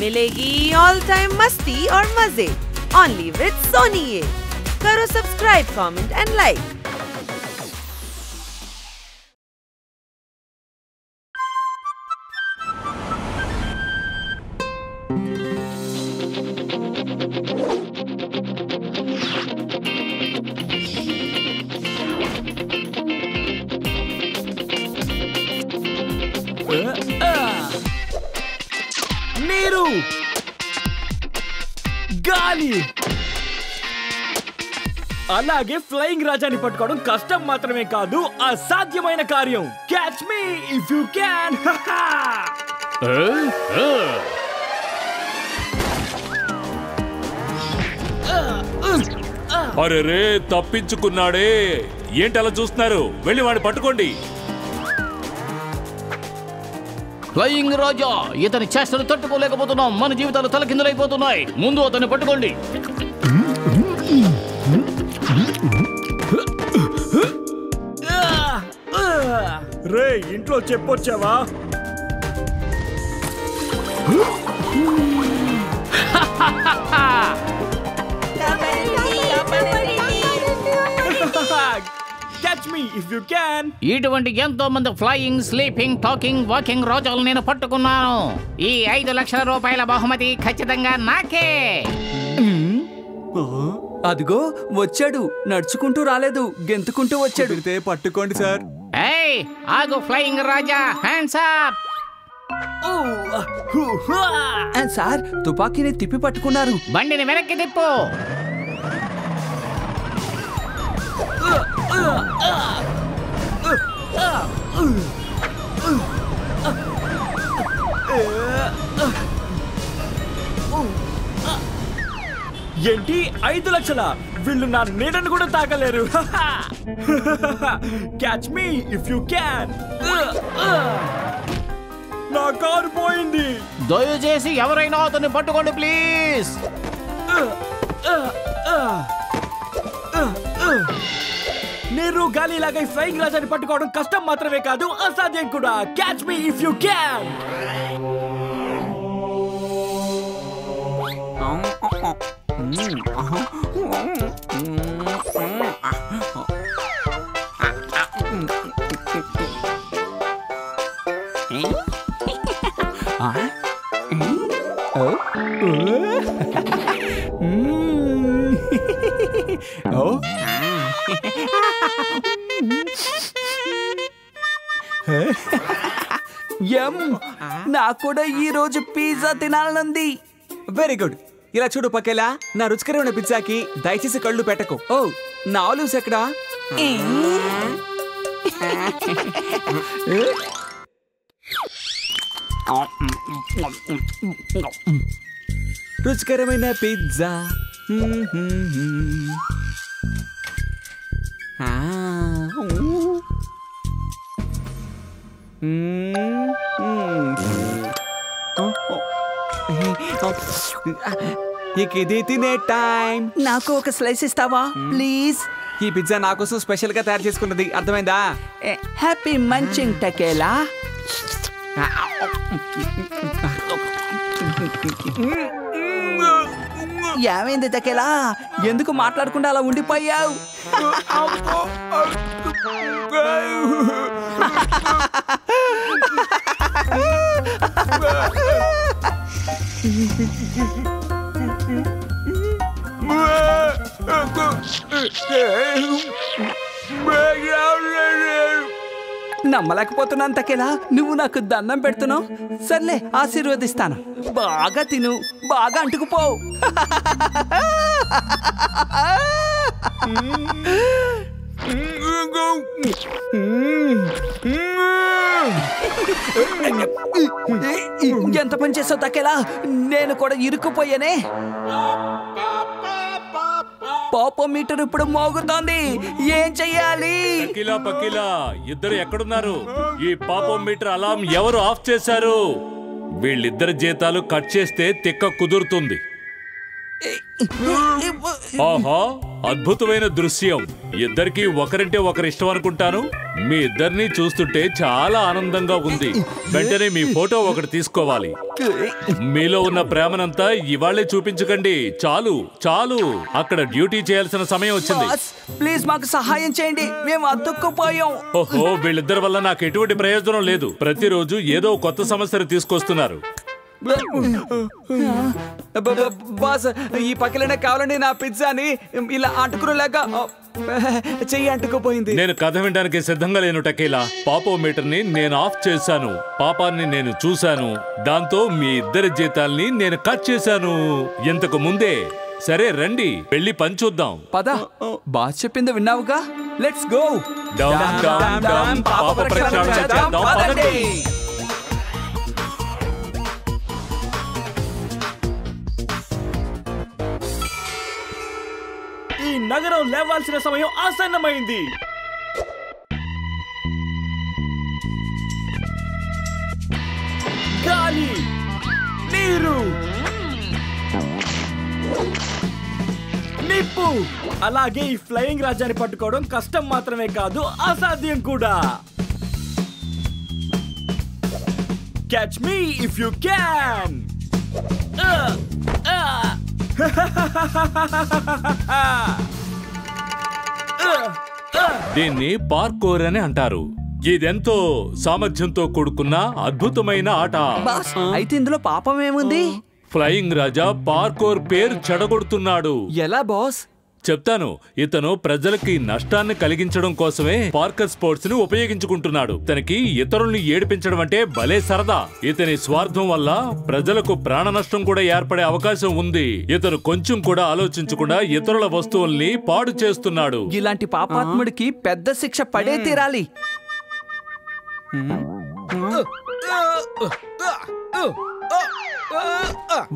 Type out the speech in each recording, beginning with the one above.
मिलेगी all time मस्ती और मजे ओनली विद सोनी ये। करो सब्सक्राइब, कमेंट एंड लाइक। నీరు, గాలి, అలాగే ఫ్లయింగ్ రాజాని పట్టుకోవడం కష్టం మాత్రమే కాదు, అసాధ్యమైన కార్యం. Catch me if you can. అరే తప్పించుకున్నాడే. ఏంటి అలా చూస్తున్నారు? వెళ్ళి వాడిని పట్టుకోండి. ఫ్లయింగ్ రాజా, ఇతని చేష్టలు తట్టుకోలేకపోతున్నాం. మన జీవితాలు తలకిందులైపోతున్నాయి. ముందు అతన్ని పట్టుకోండి. రే, ఇంట్లో చెప్పొచ్చావా? Catch me if you can. ఇటువంటి ఎంతో మంది ఫ్లయింగ్, స్లీపింగ్, టాకింగ్, వాకింగ్ రాజాలు నేను పట్టుకున్నాను. ఈ 5 లక్షల రూపాయల బహుమతి ఖచ్చితంగా నాకే. అదిగో వచ్చాడు. నడుచుకుంటూ రాలేదు, గెంతుకుంటూ వచ్చాడు. పట్టుకోండి సార్. ఏయ్ ఆగు ఫ్లయింగ్ రాజా, హ్యాండ్స్ అప్. సార్, తుపాకీని తిప్పి పట్టుకున్నారు. బండిని వెనక్కి తిప్పు. ఏంటి 5 లక్షల? వీళ్ళు నా నీడను కూడా తాకలేరు. Catch me if you can. నా కారు పోయింది. దయచేసి ఎవరైనా అతన్ని పట్టుకోండి ప్లీజ్. నేను గాలి లాగా ఫ్లయింగ్ రాజాని పట్టుకోవడం కష్టం మాత్రమే కాదు, అసాధ్యం కూడా. Catch me if you can. నాకు కూడా ఈ రోజు పిజ్జా తినాలనుంది. Very good. ఇలా చూడు పక్కేలా, నా రుచికరమైన పిజ్జాకి దయచేసి కళ్ళు పెట్టకు. ఓ, నా ఆలివ్స్ ఎక్కడా? రుచికరమైన పిజ్జా. ఇక ఇది తినే టైం. నాకు ఒక స్లైస్ ఇస్తావా ప్లీజ్? ఈ పిజ్జా నా కోసం స్పెషల్ గా తయారు చేసుకున్నది, అర్థమైందా? హ్యాపీ మంచింగ్ టకేలా. ఏమైంది టకేలా? ఎందుకు మాట్లాడకుండా అలా ఉండిపోయావు? నమ్మలేకపోతున్నాను తకేలా, నువ్వు నాకు దండం పెడుతున్నావు. సర్లే, ఆశీర్వదిస్తాను. బాగా తిను, బాగా అంటుకుపో. ఎంత పని చేసావు తకేలా? నేను కూడా ఇరుక్కుపోయానే. పాపం మీటర్ ఇప్పుడు మోగుతోంది. ఏం చెయ్యాలి? పకిలా ఇద్దరు ఎక్కడున్నారు? ఈ పాపం మీటర్ అలారం ఎవరు ఆఫ్ చేశారు? వీళ్ళిద్దరి జీతాలు కట్ చేస్తే తిక్క కుదురుతుంది. ఆహా, అద్భుతమైన దృశ్యం. ఇద్దరికి ఒకరంటే ఒకరు ఇష్టం అనుకుంటాను. మీ ఇద్దరిని చూస్తుంటే చాలా ఆనందంగా ఉంది. వెంటనే మీ ఫోటో ఒకటి తీసుకోవాలి. మీలో ఉన్న ప్రేమనంతా ఇవాళ్లే చూపించకండి. చాలు చాలు, అక్కడ డ్యూటీ చేయాల్సిన సమయం వచ్చింది. ప్లీజ్ మాకు సహాయం చేయండి, మేము అతుక్కుపోయాం. ఓహో, వీళ్ళిద్దరి వల్ల నాకు ఎటువంటి ప్రయోజనం లేదు. ప్రతిరోజు ఏదో కొత్త సమస్యను తీసుకొస్తున్నారు. బాస్, ఈ పక్కలనే కావాలండి నా పిజ్జాని ఇలా అంటుకునేలాగ చెయ్యి అంటుకుపోయింది. నేను కథ వినడానికి సిద్ధంగా లేను టకీలా. పాపోమీటర్ ని నేను ఆఫ్ చేశాను. పాపాన్ని నేను చూశాను. దాంతో మీ ఇద్దరి జీతాల్ని నేను కట్ చేశాను ఇంతకు ముందే. సరే రండి, వెళ్ళి పని చూద్దాం. పద, బాస్ చెప్పింది విన్నావుగా. Let's go. పాప ప్రక్షాళన చేద్దాం. పదండి. ఈ నగరం లేవాల్సిన సమయం ఆసన్నమైంది. గాలి, నీరు, నిప్పు, అలాగే ఈ ఫ్లయింగ్ రాజాని పట్టుకోవడం కష్టం మాత్రమే కాదు, అసాధ్యం కూడా. Catch me if you can. దీన్ని పార్కోర్ అని అంటారు. ఇదెంతో సామర్థ్యంతో కూడుకున్న అద్భుతమైన ఆట. అయితే ఇందులో పాపం ఏముంది? ఫ్లయింగ్ రాజా పార్కోర్ పేరు చెడగొడుతున్నాడు. ఎలా బాస్? చెప్తాను. ఇతను ప్రజలకి నష్టాన్ని కలిగించడం కోసమే పార్కర్ స్పోర్ట్స్ ని ఉపయోగించుకుంటున్నాడు. తనకి ఇతరుల్ని ఏడిపించడం అంటే భలే సరదా. ఇతని స్వార్థం వల్ల ప్రజలకు ప్రాణ నష్టం కూడా ఏర్పడే అవకాశం ఉంది. ఇతను కొంచెం కూడా ఆలోచించకుండా ఇతరుల వస్తువుల్ని పాడు చేస్తున్నాడు. ఇలాంటి పాపాత్ముడికి పెద్ద శిక్ష పడే తీరాలి.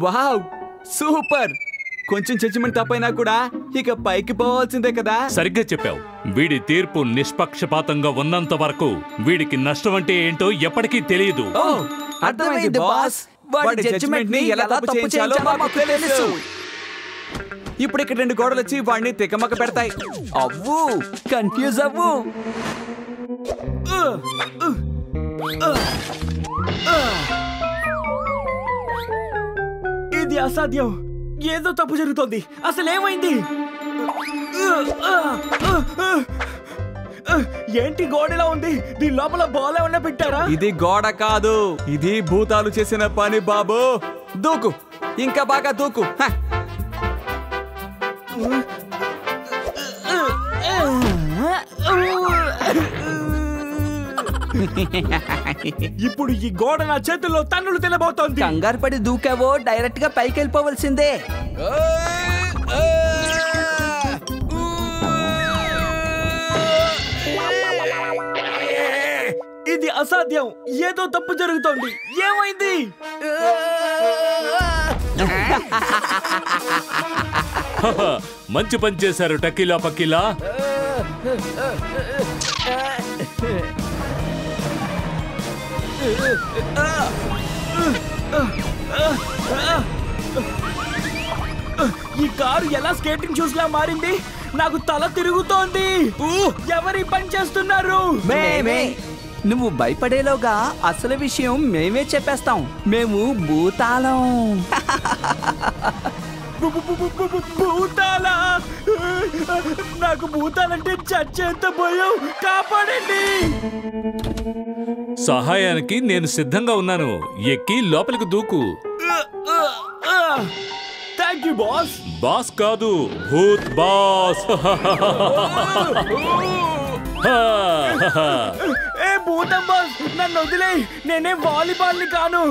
Wow, super. కొంచెం జడ్జిమెంట్ తప్పైనా కూడా ఇక పైకి పోవాల్సిందే కదా. సరిగ్గా చెప్పావు. వీడి తీర్పు నిష్పక్షపాతంగా ఉన్నంత వరకు వీడికి నష్టం అంటే ఏంటో ఎప్పటికీ తెలియదు. అర్థమైంది బాస్. వాడి జడ్జిమెంట్ ని ఎలా తప్పు చేయించాలో మాకు తెలుసు. ఇప్పుడు ఇక్కడ 2 గోడలు వచ్చి వాడిని తికమక పెడతాయి. అవ్వు, కన్ఫ్యూజ్ అవ్వు. ఇది అసాధ్యం. ఏదో తప్పు జరుగుతోంది. అసలేమైంది? ఏంటి గోడలా ఉంది? దీని లోపల బాల్ ఏమన్నా పెట్టారా? ఇది గోడ కాదు, ఇది భూతాలు చేసిన పని బాబు. దూకు, ఇంకా బాగా దూకు. ఇప్పుడు ఈ గోడ నా చేతుల్లో తన్నులు తినబోతోంది. కంగారు పడి దూకావో డైరెక్ట్ గా పైకి వెళ్ళిపోవలసిందే. ఇది అసాధ్యం. ఏదో తప్పు జరుగుతోంది. ఏమైంది? మంచి పని చేశారు టకీలా పకీలా. ఈ కారు ఎలా స్కేటింగ్ షూస్ లా మారింది? నాకు తల తిరుగుతోంది. ఎవరి పని చేస్తున్నారు? మేమే. నువ్వు భయపడేలోగా అసలు విషయం మేమే చెప్పేస్తాం. మేము భూతాలం. భూతాలా? నాకు భూతాలంటే చచ్చేంత భయం. కాపాడండి. సహాయానికి నేను సిద్ధంగా ఉన్నాను. ఎక్కి లోపలికి దూకు. Thank you boss. బాస్ కాదు, భూత్ బాస్. ఏ భూతం బాస్, నన్ను వదిలే. నేనేం వాలీబాల్ ని కాను.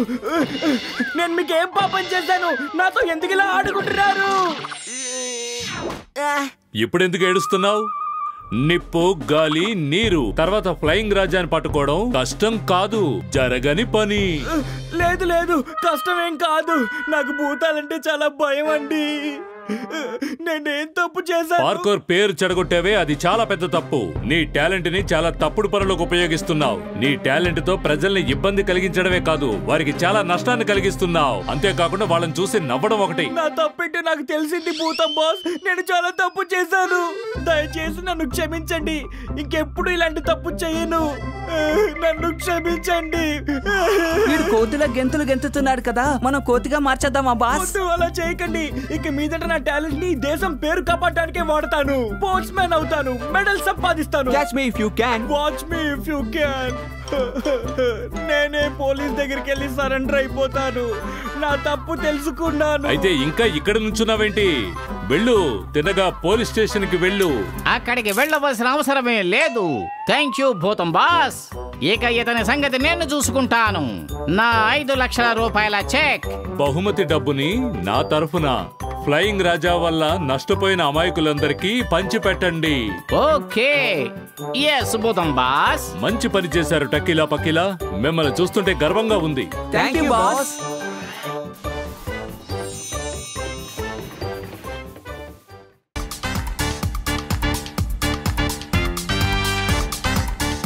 నేను మీకేం పాపం చేశాను? నాతో ఎందుకు ఇలా ఆడుకుంటున్నారు? ఇప్పుడెందుకు ఏడుస్తున్నావు? నిప్పు, గాలి, నీరు, తర్వాత ఫ్లయింగ్ రాజాని పట్టుకోవడం కష్టం కాదు, జరగని పని. లేదు లేదు, కష్టమేం కాదు. నాకు భూతాలంటే చాలా భయం అండి. నేనేం తప్పు చేశాను? పార్కర్ పేరు చెడగొట్టావే, అది చాలా పెద్ద తప్పు. నీ టాలెంట్ ని చాలా తప్పుడు పనులకు ఉపయోగిస్తున్నావు. నీ టాలెంట్ తో ప్రజల్ని ఇబ్బంది కలిగించడమే కాదు, వారికి చాలా నష్టాన్ని కలిగిస్తున్నావు. అంతేకాకుండా వాళ్ళని చూసి నవ్వడం ఒకటి. నా తప్పింటే నాకు తెలిసింది భూతం బాస్. నేను చాలా తప్పు చేశాను. దయచేసి నన్ను క్షమించండి. ఇంకెప్పుడు ఇలాంటి తప్పు చేయను. నన్ను క్షమించండి. వీడు కోతిలా గెంతులు గెంతుతున్నాడు కదా, మనం కోతిగా మార్చేద్దామా బాస్? అలా చేయకండి. ఇక మీదట నా టాలెంట్ ని దేశం పేరు కాపాడడానికే వాడతాను. స్పోర్ట్స్ మ్యాన్ అవుతాను, మెడల్ సంపాదిస్తాను. Catch me if you can. Watch me if you can. నేనే పోలీస్ దగ్గరికి వెళ్ళి సరెండర్ అయిపోతాను. నా తప్పు తెలుసుకున్నాను. అయితే ఇంకా ఇక్కడ నుంచున్నావేంటి? వెళ్ళు, తిన్నగా పోలీస్ స్టేషన్ కి వెళ్ళు. అక్కడికి వెళ్ళవలసిన అవసరమే లేదు. థ్యాంక్ యూ భూతం బాస్. ఇక ఇతని సంగతి నేను చూసుకుంటాను. నా 5 లక్షల రూపాయల చెక్. బహుమతి డబ్బుని నా తరఫున ఫ్లయింగ్ రాజా వల్ల నష్టపోయిన అమాయకులందరికీ పంచి పెట్టండి. ఓకే. ఎస్ భూతం బాస్. మంచి పని చేశారు టకీలా పకీలా. మిమ్మల్ని చూస్తుంటే గర్వంగా ఉంది. Thank you boss.